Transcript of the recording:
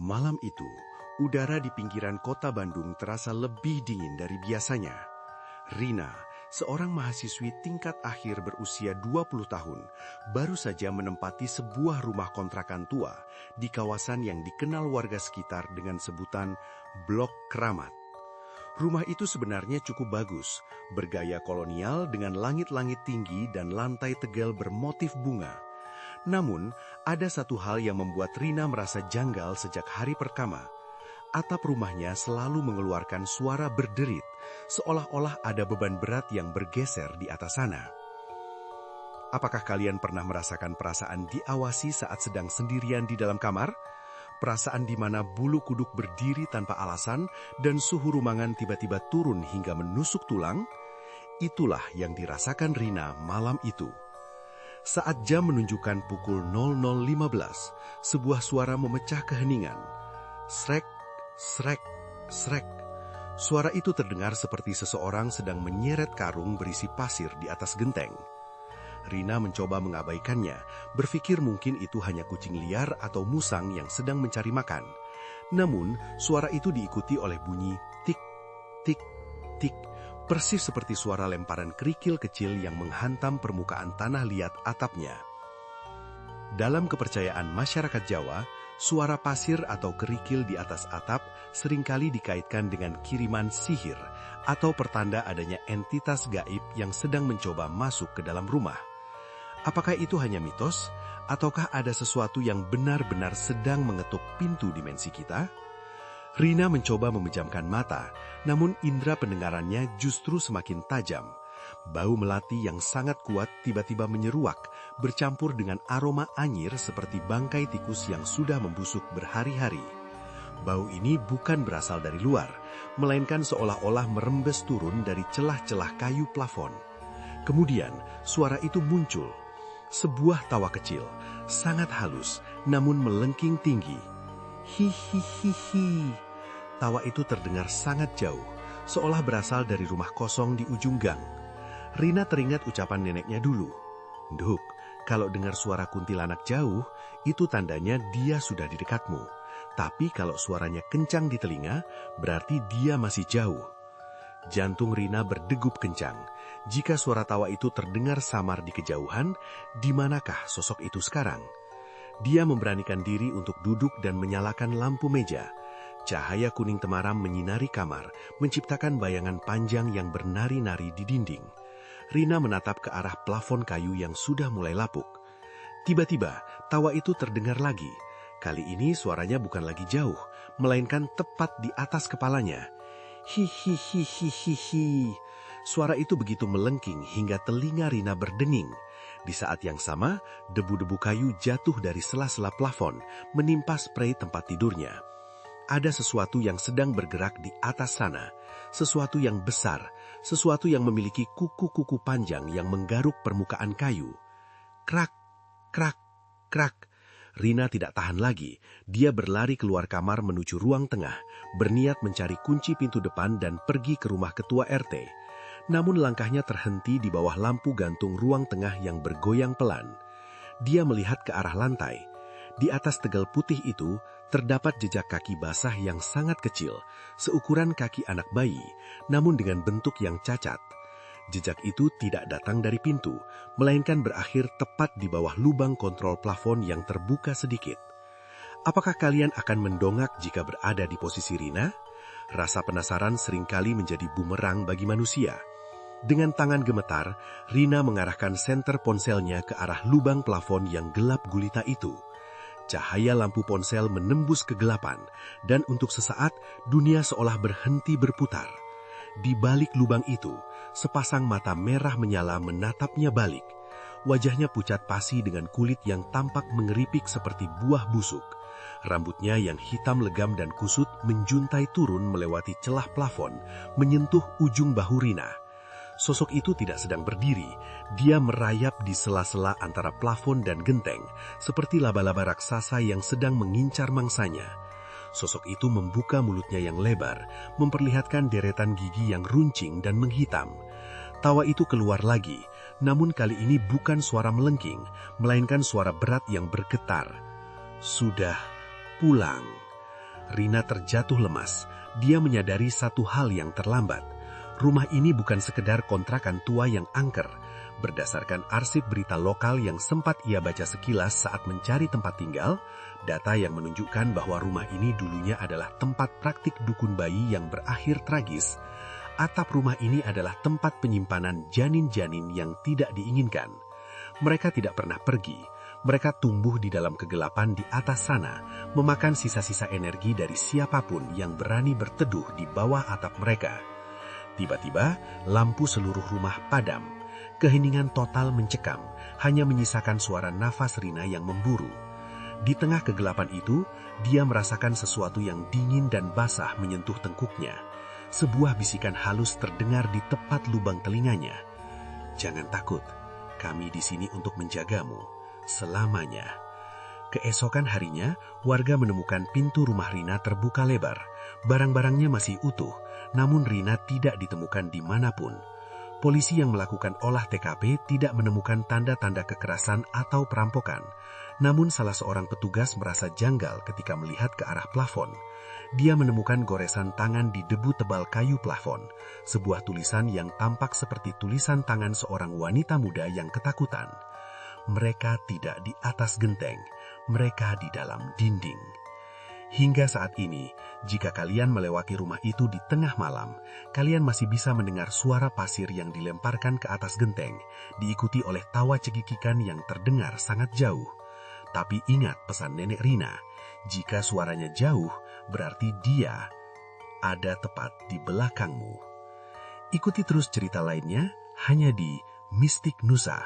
Malam itu, udara di pinggiran kota Bandung terasa lebih dingin dari biasanya. Rina, seorang mahasiswi tingkat akhir berusia 20 tahun, baru saja menempati sebuah rumah kontrakan tua di kawasan yang dikenal warga sekitar dengan sebutan Blok Keramat. Rumah itu sebenarnya cukup bagus, bergaya kolonial dengan langit-langit tinggi dan lantai tegel bermotif bunga. Namun, ada satu hal yang membuat Rina merasa janggal sejak hari pertama. Atap rumahnya selalu mengeluarkan suara berderit, seolah-olah ada beban berat yang bergeser di atas sana. Apakah kalian pernah merasakan perasaan diawasi saat sedang sendirian di dalam kamar? Perasaan di mana bulu kuduk berdiri tanpa alasan dan suhu ruangan tiba-tiba turun hingga menusuk tulang? Itulah yang dirasakan Rina malam itu. Saat jam menunjukkan pukul 00.15, sebuah suara memecah keheningan. Srek, srek, srek. Suara itu terdengar seperti seseorang sedang menyeret karung berisi pasir di atas genteng. Rina mencoba mengabaikannya, berpikir mungkin itu hanya kucing liar atau musang yang sedang mencari makan. Namun, suara itu diikuti oleh bunyi tik, tik, tik, persis seperti suara lemparan kerikil kecil yang menghantam permukaan tanah liat atapnya. Dalam kepercayaan masyarakat Jawa, suara pasir atau kerikil di atas atap seringkali dikaitkan dengan kiriman sihir atau pertanda adanya entitas gaib yang sedang mencoba masuk ke dalam rumah. Apakah itu hanya mitos, ataukah ada sesuatu yang benar-benar sedang mengetuk pintu dimensi kita? Rina mencoba memejamkan mata, namun indera pendengarannya justru semakin tajam. Bau melati yang sangat kuat tiba-tiba menyeruak, bercampur dengan aroma anyir seperti bangkai tikus yang sudah membusuk berhari-hari. Bau ini bukan berasal dari luar, melainkan seolah-olah merembes turun dari celah-celah kayu plafon. Kemudian, suara itu muncul. Sebuah tawa kecil, sangat halus, namun melengking tinggi. Hihihihi. Tawa itu terdengar sangat jauh, seolah berasal dari rumah kosong di ujung gang. Rina teringat ucapan neneknya dulu. Duk, kalau dengar suara kuntilanak jauh, itu tandanya dia sudah di dekatmu. Tapi kalau suaranya kencang di telinga, berarti dia masih jauh. Jantung Rina berdegup kencang. Jika suara tawa itu terdengar samar di kejauhan, di manakah sosok itu sekarang? Dia memberanikan diri untuk duduk dan menyalakan lampu meja. Cahaya kuning temaram menyinari kamar, menciptakan bayangan panjang yang bernari-nari di dinding. Rina menatap ke arah plafon kayu yang sudah mulai lapuk. Tiba-tiba, tawa itu terdengar lagi. Kali ini suaranya bukan lagi jauh, melainkan tepat di atas kepalanya. Hihihihihihi. Suara itu begitu melengking hingga telinga Rina berdenging. Di saat yang sama, debu-debu kayu jatuh dari sela-sela plafon, menimpa sprei tempat tidurnya. Ada sesuatu yang sedang bergerak di atas sana, sesuatu yang besar, sesuatu yang memiliki kuku-kuku panjang yang menggaruk permukaan kayu. Krak, krak, krak. Rina tidak tahan lagi. Dia berlari keluar kamar menuju ruang tengah, berniat mencari kunci pintu depan dan pergi ke rumah ketua RT. Namun langkahnya terhenti di bawah lampu gantung ruang tengah yang bergoyang pelan. Dia melihat ke arah lantai. Di atas tegel putih itu, terdapat jejak kaki basah yang sangat kecil, seukuran kaki anak bayi, namun dengan bentuk yang cacat. Jejak itu tidak datang dari pintu, melainkan berakhir tepat di bawah lubang kontrol plafon yang terbuka sedikit. Apakah kalian akan mendongak jika berada di posisi Rina? Rasa penasaran seringkali menjadi bumerang bagi manusia. Dengan tangan gemetar, Rina mengarahkan senter ponselnya ke arah lubang plafon yang gelap gulita itu. Cahaya lampu ponsel menembus kegelapan, dan untuk sesaat dunia seolah berhenti berputar. Di balik lubang itu, sepasang mata merah menyala menatapnya balik. Wajahnya pucat pasi dengan kulit yang tampak mengeripik seperti buah busuk. Rambutnya yang hitam legam dan kusut menjuntai turun melewati celah plafon, menyentuh ujung bahu Rina. Sosok itu tidak sedang berdiri, dia merayap di sela-sela antara plafon dan genteng, seperti laba-laba raksasa yang sedang mengincar mangsanya. Sosok itu membuka mulutnya yang lebar, memperlihatkan deretan gigi yang runcing dan menghitam. Tawa itu keluar lagi, namun kali ini bukan suara melengking, melainkan suara berat yang bergetar. Sudah pulang. Rina terjatuh lemas. Dia menyadari satu hal yang terlambat. Rumah ini bukan sekedar kontrakan tua yang angker. Berdasarkan arsip berita lokal yang sempat ia baca sekilas saat mencari tempat tinggal, data yang menunjukkan bahwa rumah ini dulunya adalah tempat praktik dukun bayi yang berakhir tragis. Atap rumah ini adalah tempat penyimpanan janin-janin yang tidak diinginkan. Mereka tidak pernah pergi. Mereka tumbuh di dalam kegelapan di atas sana, memakan sisa-sisa energi dari siapapun yang berani berteduh di bawah atap mereka. Tiba-tiba, lampu seluruh rumah padam. Keheningan total mencekam, hanya menyisakan suara nafas Rina yang memburu. Di tengah kegelapan itu, dia merasakan sesuatu yang dingin dan basah menyentuh tengkuknya. Sebuah bisikan halus terdengar di tepat lubang telinganya. "Jangan takut, kami di sini untuk menjagamu selamanya." Keesokan harinya, warga menemukan pintu rumah Rina terbuka lebar. Barang-barangnya masih utuh, namun Rina tidak ditemukan dimanapun. Polisi yang melakukan olah TKP tidak menemukan tanda-tanda kekerasan atau perampokan. Namun salah seorang petugas merasa janggal ketika melihat ke arah plafon. Dia menemukan goresan tangan di debu tebal kayu plafon, sebuah tulisan yang tampak seperti tulisan tangan seorang wanita muda yang ketakutan. Mereka tidak di atas genteng, mereka di dalam dinding. Hingga saat ini, jika kalian melewati rumah itu di tengah malam, kalian masih bisa mendengar suara pasir yang dilemparkan ke atas genteng, diikuti oleh tawa cekikikan yang terdengar sangat jauh. Tapi ingat pesan nenek Rina, jika suaranya jauh, berarti dia ada tepat di belakangmu. Ikuti terus cerita lainnya hanya di Mistik Nusa.